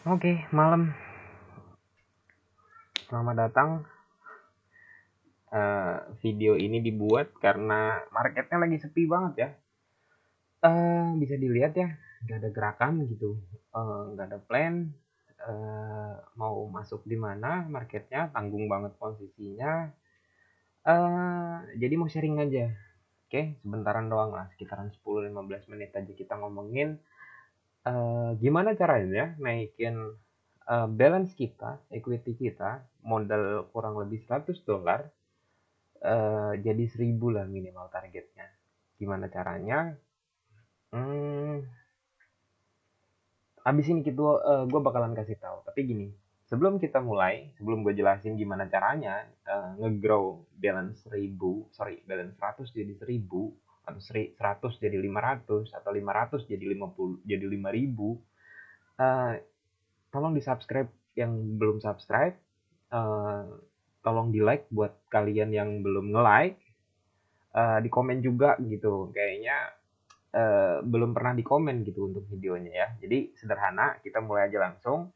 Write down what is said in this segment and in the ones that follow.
Oke, malam. Selamat datang. Video ini dibuat karena marketnya lagi sepi banget ya. Bisa dilihat ya, nggak ada gerakan gitu, nggak ada plan. Mau masuk di mana marketnya, tanggung banget posisinya. Jadi mau sharing aja. Oke, sebentaran doang lah, sekitaran 10-15 menit aja kita ngomongin gimana caranya naikin balance kita, equity kita, modal kurang lebih $100 jadi 1.000 lah minimal targetnya. Gimana caranya? Hmm, abis ini gue bakalan kasih tahu. Tapi gini, sebelum kita mulai, sebelum gue jelasin gimana caranya nge-grow balance 1.000, sorry, balance 100 jadi 1.000 atau 100 jadi 500 atau 500 jadi 50 jadi 5.000, eh, tolong di subscribe yang belum subscribe, eh, tolong di like buat kalian yang belum nge-like, di komen juga gitu. Kayaknya belum pernah di komen gitu untuk videonya ya. Jadi sederhana, kita mulai aja langsung.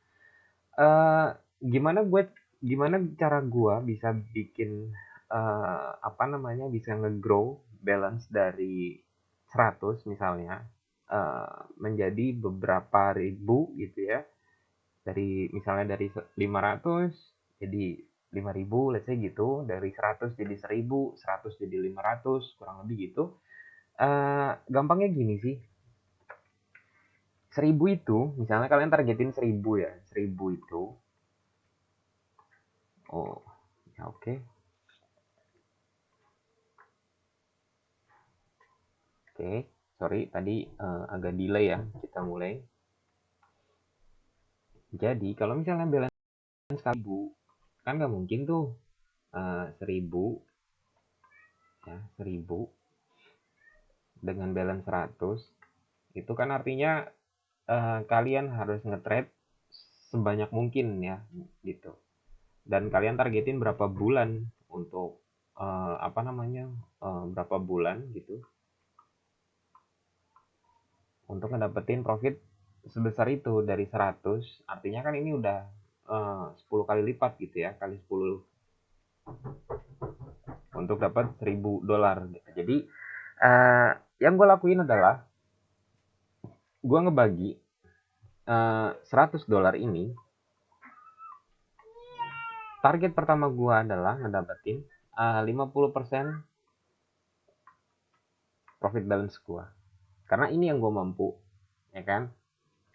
Eh, gimana gue gimana cara gue bisa bikin apa namanya bisa nge-grow balance dari 100 misalnya menjadi beberapa ribu gitu ya. Dari misalnya dari 500 jadi 5.000, let's say gitu. Dari 100 jadi 1.000, 100 jadi 500, kurang lebih gitu. Gampangnya gini sih, 1.000 itu, misalnya kalian targetin 1.000 ya, 1.000 itu, oh, ya oke, oke, sorry, tadi agak delay ya, kita mulai. Jadi, kalau misalnya balance 1.000, kan nggak mungkin tuh 1.000, ya, 1.000 dengan balance 100, itu kan artinya kalian harus nge-trade sebanyak mungkin ya, gitu. Dan kalian targetin berapa bulan untuk apa namanya, berapa bulan gitu untuk ngedapetin profit sebesar itu dari 100, artinya kan ini udah 10 kali lipat gitu ya, kali 10 untuk dapat $1.000 gitu. Jadi yang gue lakuin adalah gue ngebagi $100 ini, target pertama gue adalah ngedapetin 50% profit balance gue, karena ini yang gue mampu, ya kan,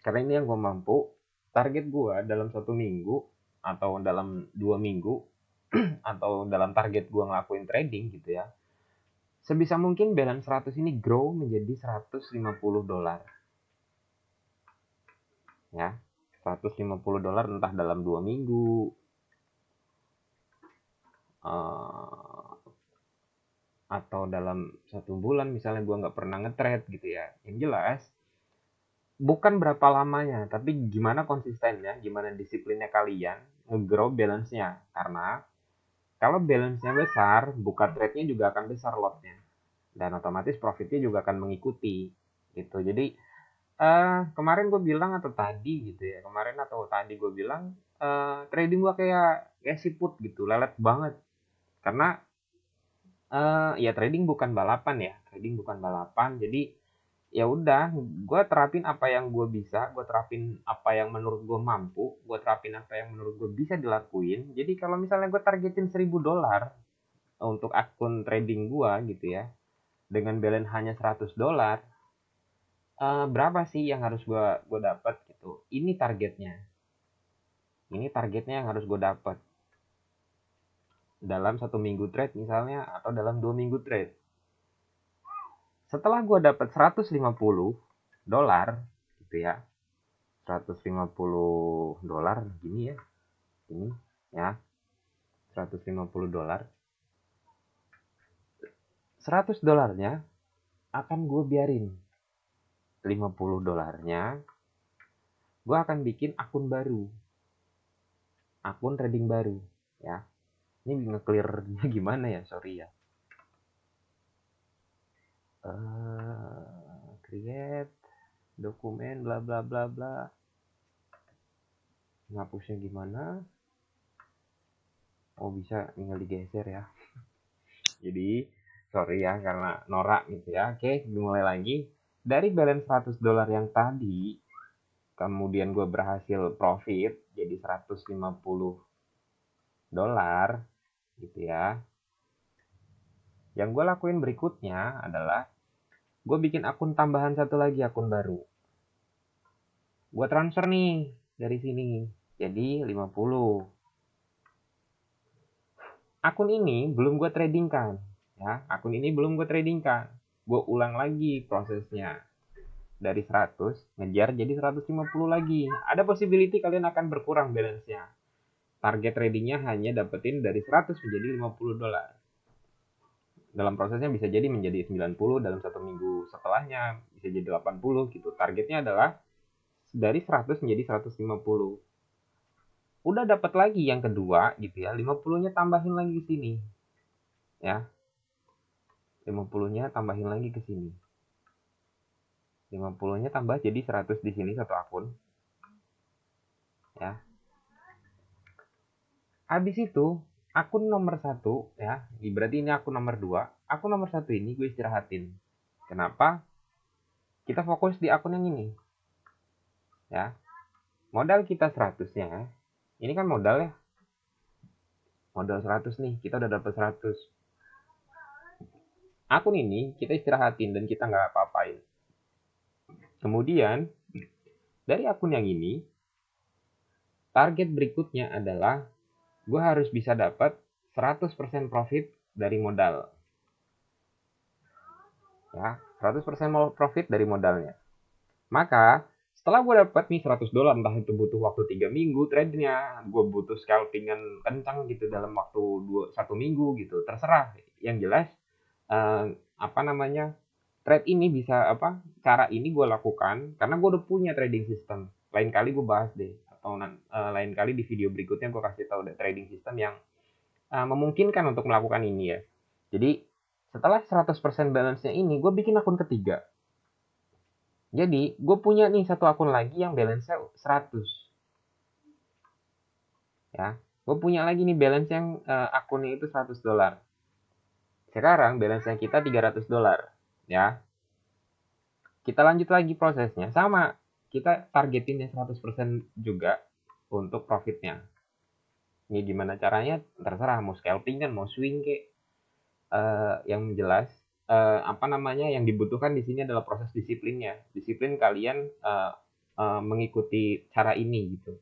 karena ini yang gue mampu. Target gue dalam 1 minggu atau dalam 2 minggu atau dalam target gue ngelakuin trading gitu ya, sebisa mungkin balance 100 ini grow menjadi $150 ya. $150 entah dalam 2 minggu atau dalam 1 bulan, misalnya gue nggak pernah nge-trade gitu ya. Yang jelas bukan berapa lamanya, tapi gimana konsistennya, gimana disiplinnya kalian nge-grow balance-nya. Karena kalau balance-nya besar, buka trade-nya juga akan besar lotnya. Dan otomatis profitnya juga akan mengikuti gitu. Jadi kemarin gue bilang atau tadi gitu ya, kemarin atau tadi gue bilang trading gue kayak siput gitu, lelet banget. Karena ya trading bukan balapan ya, trading bukan balapan. Jadi ya udah, gue terapin apa yang gue bisa, gue terapin apa yang menurut gue mampu, gue terapin apa yang menurut gue bisa dilakuin. Jadi kalau misalnya gue targetin $1.000 untuk akun trading gue gitu ya, dengan balance hanya $100, berapa sih yang harus gue dapat gitu. Ini targetnya yang harus gue dapat dalam 1 minggu trade misalnya, atau dalam 2 minggu trade. Setelah gue dapat $150 gitu ya, $150 gini ya, ini ya, $150, $100 akan gue biarin. $50 gue akan bikin akun baru, akun trading baru ya. Ini nge-clear-nya gimana ya, sorry ya. Create dokumen bla bla bla bla. Ngapusnya gimana? Oh, bisa tinggal digeser ya. Jadi sorry ya karena norak gitu ya. Oke, dimulai lagi. Dari balance $100 yang tadi, kemudian gue berhasil profit jadi $150 gitu ya. Yang gue lakuin berikutnya adalah gue bikin akun tambahan satu lagi, akun baru. Gue transfer nih dari sini jadi 50. Akun ini belum gue tradingkan ya. Akun ini belum gue tradingkan. Gue ulang lagi prosesnya. Dari 100 ngejar jadi 150 lagi. Ada possibility kalian akan berkurang balance-nya. Target tradingnya hanya dapetin dari 100 menjadi $50. Dalam prosesnya bisa jadi menjadi 90 dalam satu minggu setelahnya, bisa jadi 80 gitu. Targetnya adalah dari 100 menjadi 150. Udah dapat lagi yang kedua gitu ya, 50-nya tambahin lagi ke sini. Ya. 50-nya tambahin lagi ke sini. 50-nya tambah jadi 100 di sini satu akun. Ya. Habis itu, akun nomor 1 ya, berarti ini akun nomor 2. Akun nomor 1 ini gue istirahatin. Kenapa? Kita fokus di akun yang ini. Ya. Modal kita 100-nya. Ini kan modal ya. Modal 100 nih, kita udah dapat 100. Akun ini kita istirahatin dan kita nggak apa-apain. Kemudian, dari akun yang ini, target berikutnya adalah gue harus bisa dapat 100% profit dari modal. Ya, 100% profit dari modalnya. Maka, setelah gue dapat nih $100, entah itu butuh waktu 3 minggu trade-nya, gue butuh scalpingan kencang gitu dalam waktu 1 minggu gitu, terserah. Yang jelas, apa namanya, trade ini bisa apa, cara ini gue lakukan karena gue udah punya trading system. Lain kali gue bahas deh, atau lain kali di video berikutnya gue kasih tahu deh trading system yang memungkinkan untuk melakukan ini ya. Jadi, setelah 100% balance-nya ini, gue bikin akun ketiga. Jadi, gue punya nih satu akun lagi yang balance-nya 100. Ya, gue punya lagi nih balance yang akunnya itu $100. Sekarang balance-nya kita $300. Ya, kita lanjut lagi prosesnya. Sama, kita targetinnya 100% juga untuk profitnya. Ini gimana caranya? Terserah, mau scalping kan, mau swing kayak. Yang jelas, apa namanya, yang dibutuhkan di sini adalah proses disiplinnya. Disiplin kalian mengikuti cara ini gitu.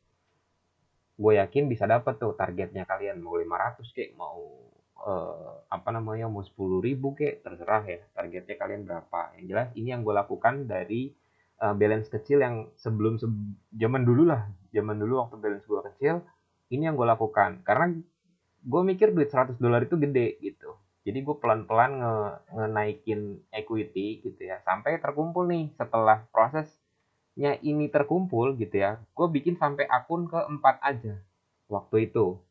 Gue yakin bisa dapat tuh targetnya kalian, mau 500 kek, mau apa namanya, mau 10.000 kek, terserah ya targetnya kalian berapa. Yang jelas ini yang gue lakukan dari balance kecil yang sebelum zaman dulu lah, zaman dulu waktu balance gue kecil, ini yang gue lakukan karena gue mikir duit $100 itu gede gitu. Jadi gue pelan-pelan ngenaikin equity gitu ya, sampai terkumpul nih. Setelah prosesnya ini terkumpul gitu ya, gue bikin sampai akun ke-4 aja waktu itu.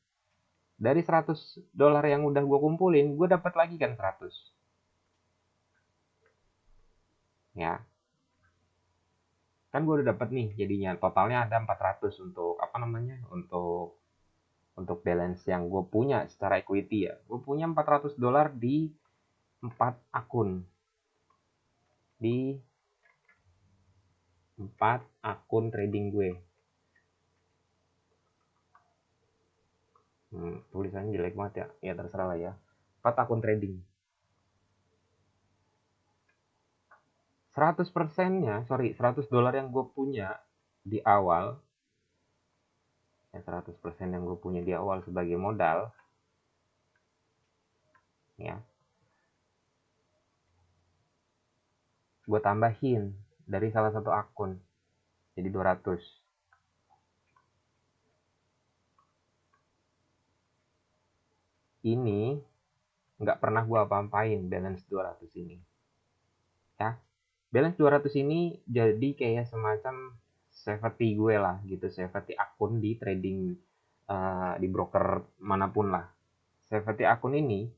Dari $100 yang udah gue kumpulin, gue dapat lagi kan 100. Ya, kan gue udah dapat nih jadinya totalnya ada 400 untuk apa namanya, untuk balance yang gue punya secara equity ya. Gue punya $400 di 4 akun. Di 4 akun trading gue. Tulisannya jelek banget ya. Ya terserah lah ya. 4 akun trading. 100%-nya, sorry, $100 yang gue punya di awal, ya 100% yang gue punya di awal sebagai modal, ya, gue tambahin dari salah satu akun, jadi 200. Ini nggak pernah gue apa-apain balance 200 ini. Ya, balance 200 ini jadi kayak semacam safety gue lah gitu, safety akun di trading di broker manapun lah. Safety akun ini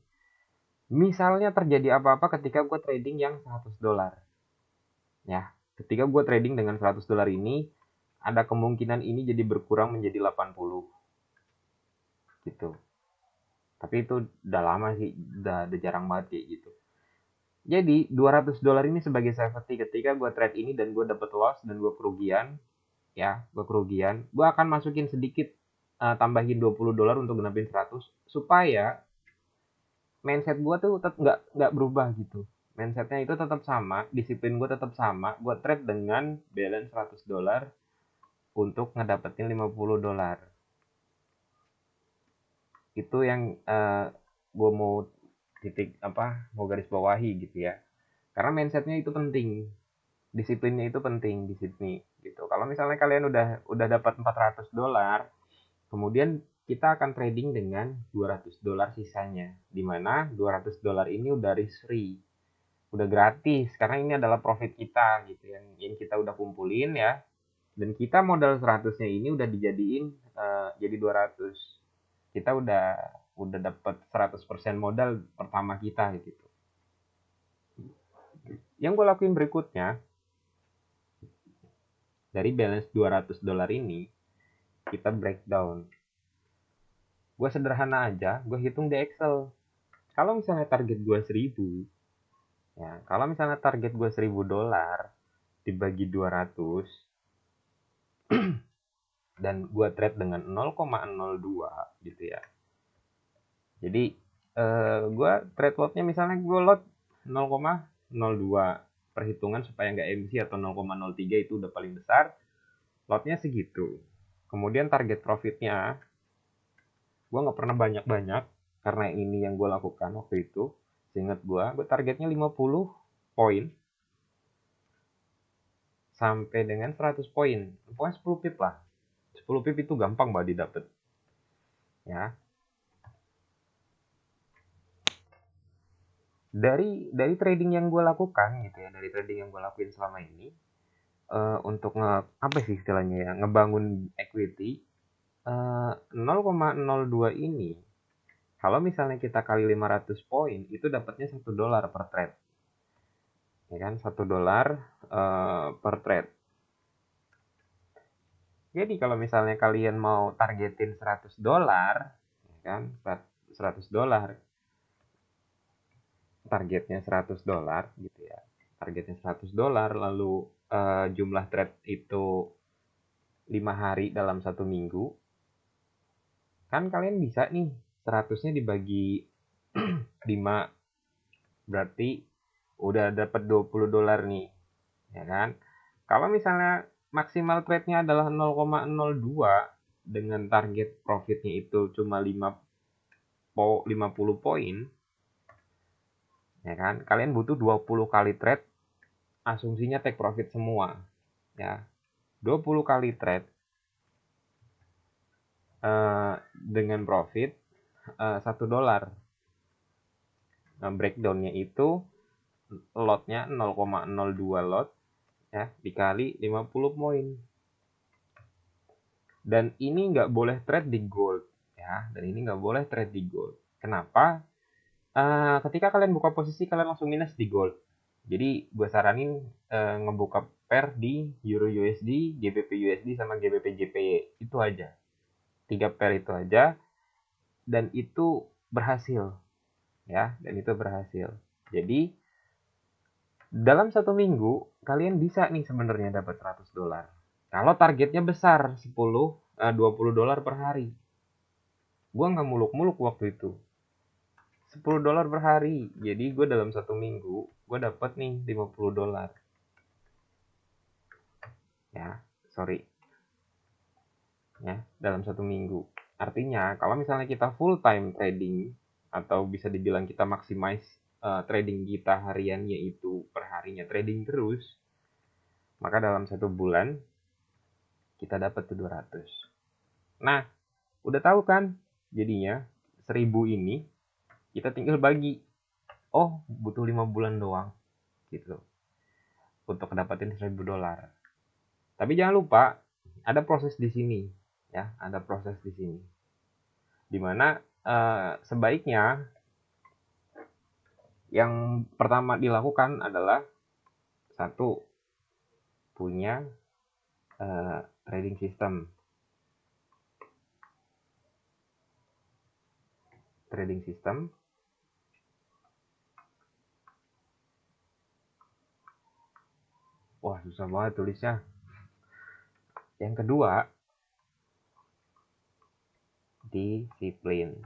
misalnya terjadi apa-apa ketika gue trading yang $100. Ya, ketika gue trading dengan $100 ini, ada kemungkinan ini jadi berkurang menjadi 80 gitu. Tapi itu udah lama sih, udah jarang banget kayak gitu. Jadi $200 ini sebagai safety ketika gue trade ini dan gue dapet loss dan gue kerugian, ya gue kerugian, gue akan masukin sedikit, tambahin $20 untuk genapin 100 supaya mindset gue tuh tetap nggak berubah gitu. Mindsetnya itu tetap sama, disiplin gue tetap sama, gue trade dengan balance $100 untuk ngedapetin $50. Itu yang gue mau titik apa, mau garis bawahi gitu ya. Karena mindsetnya itu penting, disiplinnya itu penting di sini gitu. Kalau misalnya kalian udah dapat $400, kemudian kita akan trading dengan $200 sisanya, di mana $200 ini udah risk free, udah gratis karena ini adalah profit kita gitu, yang kita udah kumpulin ya, dan kita modal 100-nya ini udah dijadiin jadi 200. Kita udah dapat 100% modal pertama kita gitu. Yang gue lakuin berikutnya, dari balance $200 ini kita breakdown. Gue sederhana aja, gue hitung di Excel. Kalau misalnya target gue 1000, ya, kalau misalnya target gue $1000 dibagi 200 dan gue trade dengan 0,02 gitu ya. Jadi gue trade lotnya misalnya gue lot 0,02, perhitungan supaya nggak MC atau 0,03 itu udah paling besar, lotnya segitu. Kemudian target profitnya gue nggak pernah banyak-banyak karena ini yang gue lakukan waktu itu. Seingat gue targetnya 50 poin sampai dengan 100 poin. Pokoknya 10 pip lah. 10 pip itu gampang banget didapet. Ya. Dari trading yang gue lakukan gitu ya, dari trading yang gue lakuin selama ini, untuk apa sih istilahnya ya, ngebangun equity, 0,02 ini kalau misalnya kita kali 500 poin itu dapatnya $1 per trade, ya kan, $1 per trade. Jadi kalau misalnya kalian mau targetin $100, ya kan, $100, targetnya $100 gitu ya, targetnya $100, lalu jumlah trade itu 5 hari dalam 1 minggu, kan kalian bisa nih 100-nya dibagi 5, berarti udah dapat $20 nih, ya kan. Kalau misalnya maksimal trade-nya adalah 0,02 dengan target profitnya itu cuma 50 poin, ya kan, kalian butuh 20 kali trade, asumsinya take profit semua ya, 20 kali trade dengan profit $1. Nah, breakdownnya itu lotnya 0,02 lot ya dikali 50 poin, dan ini nggak boleh trade di gold ya, dan ini nggak boleh trade di gold. Kenapa? Ketika kalian buka posisi kalian langsung minus di gold, jadi gue saranin ngebuka pair di Euro USD, GBP USD sama GBP JPY, itu aja, 3 pair itu aja, dan itu berhasil ya, dan itu berhasil. Jadi dalam 1 minggu kalian bisa nih sebenarnya dapat $100 kalau targetnya besar, 20 $20 per hari. Gue nggak muluk-muluk waktu itu, $10 per hari. Jadi gue dalam 1 minggu gue dapat nih $50 ya, sorry ya, dalam 1 minggu. Artinya kalau misalnya kita full time trading atau bisa dibilang kita maximize trading kita hariannya itu per harinya trading terus, maka dalam 1 bulan kita dapat tuh 200. Nah, udah tahu kan jadinya 1000 ini kita tinggal bagi, oh butuh 5 bulan doang gitu untuk dapatin $1000. Tapi jangan lupa ada proses di sini ya, ada proses di sini. Dimana sebaiknya yang pertama dilakukan adalah satu, punya trading system. Trading system. Wah, susah banget tulisnya. Yang kedua, disiplin.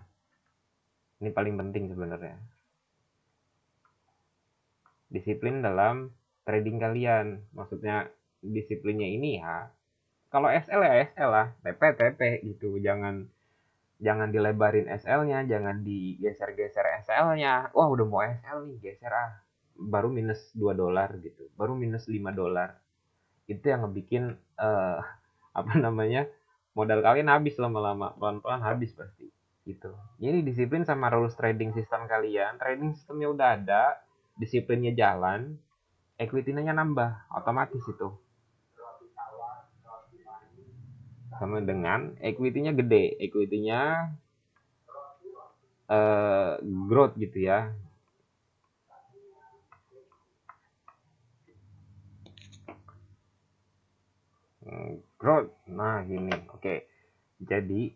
Ini paling penting sebenarnya. Disiplin dalam trading kalian. Maksudnya disiplinnya ini ya, kalau SL ya SL lah, TP TP gitu. Jangan dilebarin SL-nya, jangan digeser-geser SL-nya. Wah, udah mau SL nih, geser ah. Baru minus $2 gitu. Baru minus $5. Itu yang ngebikin apa namanya? Modal kalian habis lama-lama, pelan-pelan habis pasti. Gitu. Jadi disiplin sama rules trading system kalian. Trading systemnya udah ada, disiplinnya jalan, equity-nya nambah, otomatis itu. Sama dengan equity-nya gede, equity-nya growth gitu ya. Growth. Nah, gini. Oke. Jadi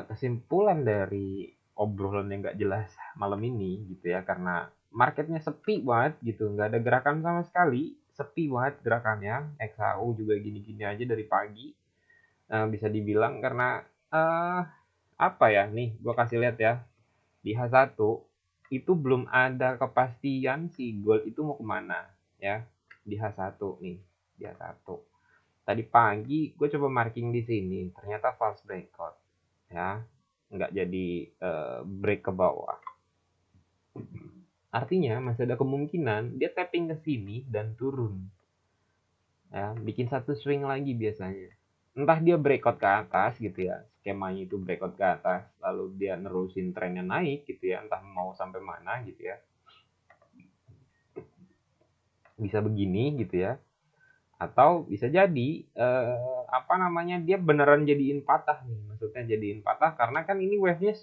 kesimpulan dari obrolan yang nggak jelas malam ini gitu ya, karena marketnya sepi banget gitu, nggak ada gerakan sama sekali, sepi banget gerakannya. XAU juga gini-gini aja dari pagi, bisa dibilang karena apa ya, nih gue kasih lihat ya, di H1 itu belum ada kepastian si gold itu mau kemana ya, di H1 nih, di H1 tadi pagi gue coba marking di sini, ternyata false breakout ya, nggak jadi break ke bawah. Artinya masih ada kemungkinan dia tapping ke sini dan turun ya, bikin satu swing lagi biasanya. Entah dia breakout ke atas gitu ya, skemanya itu breakout ke atas lalu dia nerusin trennya naik gitu ya, entah mau sampai mana gitu ya, bisa begini gitu ya. Atau bisa jadi apa namanya, dia beneran jadiin patah nih, maksudnya jadiin patah karena kan ini wave-nya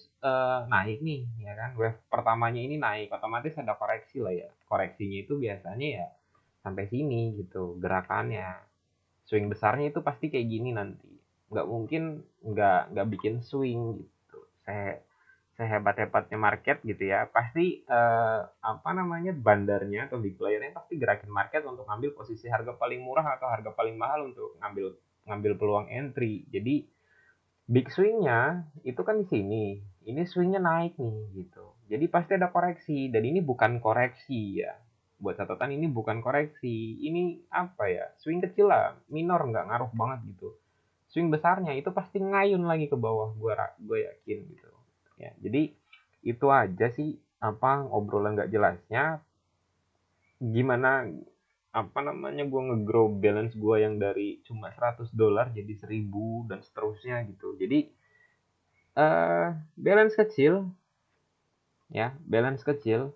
naik nih ya kan, wave pertamanya ini naik, otomatis ada koreksi lah ya, koreksinya itu biasanya ya sampai sini gitu gerakannya, swing besarnya itu pasti kayak gini nanti, nggak mungkin nggak bikin swing gitu. Sehebat-hebatnya market gitu ya, pasti apa namanya, bandarnya atau big playernya pasti gerakin market untuk ngambil posisi harga paling murah atau harga paling mahal untuk ngambil ngambil peluang entry. Jadi big swingnya itu kan di sini, ini swingnya naik nih gitu. Jadi pasti ada koreksi dan ini bukan koreksi ya. Buat catatan, ini bukan koreksi, ini apa ya? Swing kecil lah, minor, nggak ngaruh banget gitu. Swing besarnya itu pasti ngayun lagi ke bawah, gue yakin gitu ya. Jadi itu aja sih apa obrolan nggak jelasnya, gimana apa namanya gue nge-grow balance gue yang dari cuma $100 jadi 1.000 dan seterusnya gitu. Jadi balance kecil ya, balance kecil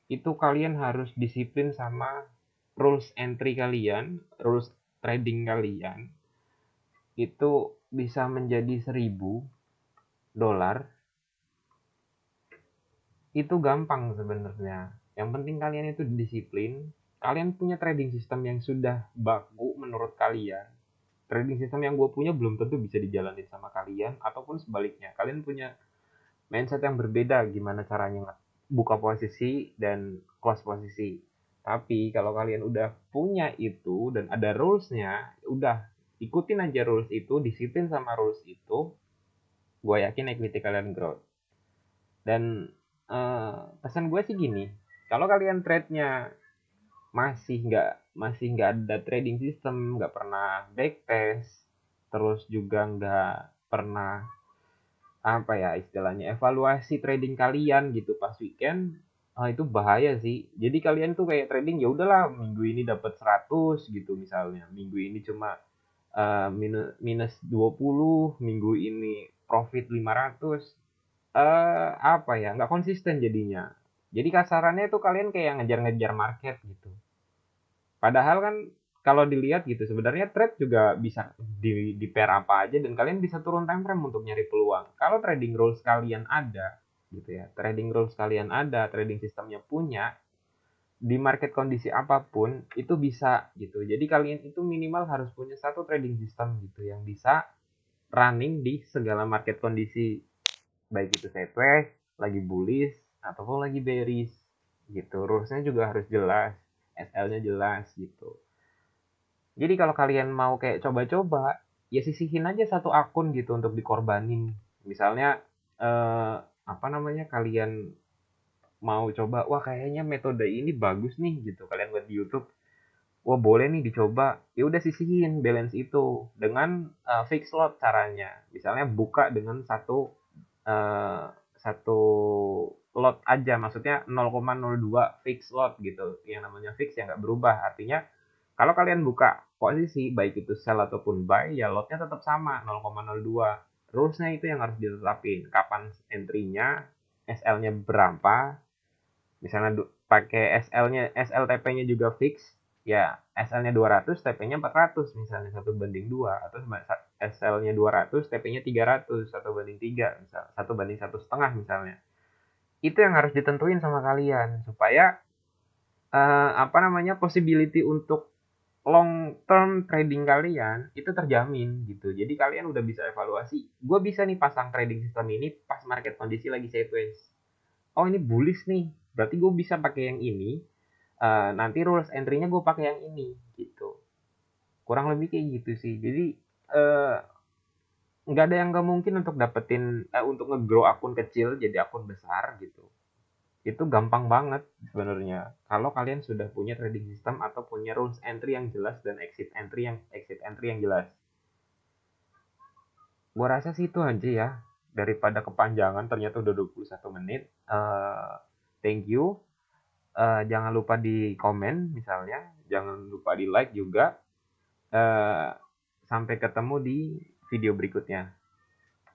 itu kalian harus disiplin sama rules entry kalian, rules trading kalian itu bisa menjadi $1.000. Itu gampang sebenarnya. Yang penting kalian itu disiplin. Kalian punya trading system yang sudah baku menurut kalian. Trading system yang gue punya belum tentu bisa dijalanin sama kalian, ataupun sebaliknya. Kalian punya mindset yang berbeda gimana caranya buka posisi dan close posisi. Tapi kalau kalian udah punya itu dan ada rules-nya, udah ikutin aja rules itu, disiplin sama rules itu, gue yakin equity kalian growth. Dan pesan gue sih gini, kalau kalian trade-nya masih nggak ada trading system, nggak pernah backtest, terus juga nggak pernah apa ya istilahnya evaluasi trading kalian gitu pas weekend, itu bahaya sih. Jadi kalian tuh kayak trading ya udahlah, minggu ini dapat 100 gitu misalnya, minggu ini cuma minus 20, minggu ini profit 500, apa ya, nggak konsisten jadinya. Jadi kasarannya itu kalian kayak ngejar-ngejar market gitu. Padahal kan kalau dilihat gitu sebenarnya trade juga bisa di pair apa aja dan kalian bisa turun time frame untuk nyari peluang. Kalau trading rules kalian ada gitu ya, trading rules kalian ada, trading sistemnya punya, di market kondisi apapun itu bisa gitu. Jadi kalian itu minimal harus punya satu trading system gitu yang bisa running di segala market kondisi, baik itu sideways, lagi bullish ataupun lagi bearish gitu. Rulesnya juga harus jelas, SL-nya jelas gitu. Jadi kalau kalian mau kayak coba-coba, ya sisihin aja satu akun gitu untuk dikorbanin. Misalnya apa namanya, kalian mau coba, wah kayaknya metode ini bagus nih gitu. Kalian buat di YouTube, wah boleh nih dicoba. Ya udah sisihin balance itu dengan fix lot caranya. Misalnya buka dengan eh, satu lot aja, maksudnya 0,02 fix lot gitu. Yang namanya fix ya nggak berubah. Artinya kalau kalian buka posisi baik itu sell ataupun buy, ya lotnya tetap sama 0,02. Rulesnya itu yang harus ditetapin. Kapan entry-nya, SL-nya berapa, misalnya pakai SLTP-nya juga fix, ya SL-nya 200, TP-nya 400 misalnya 1:2, atau SL-nya 200, TP-nya 300, 1:3 misal, 1:1,5 misalnya. Itu yang harus ditentuin sama kalian supaya apa namanya, possibility untuk long term trading kalian itu terjamin gitu. Jadi kalian udah bisa evaluasi, gue bisa nih pasang trading system ini pas market kondisi lagi sideways. Oh ini bullish nih, berarti gue bisa pakai yang ini. Nanti rules entry-nya gue pakai yang ini gitu. Kurang lebih kayak gitu sih. Jadi eh, nggak ada yang nggak mungkin untuk dapetin untuk nge-grow akun kecil jadi akun besar gitu. Itu gampang banget sebenarnya kalau kalian sudah punya trading system atau punya rules entry yang jelas dan exit entry yang jelas. Gua rasa sih itu aja ya, daripada kepanjangan ternyata udah 21 menit. Thank you. Jangan lupa di komen misalnya, jangan lupa di like juga. Sampai ketemu di video berikutnya.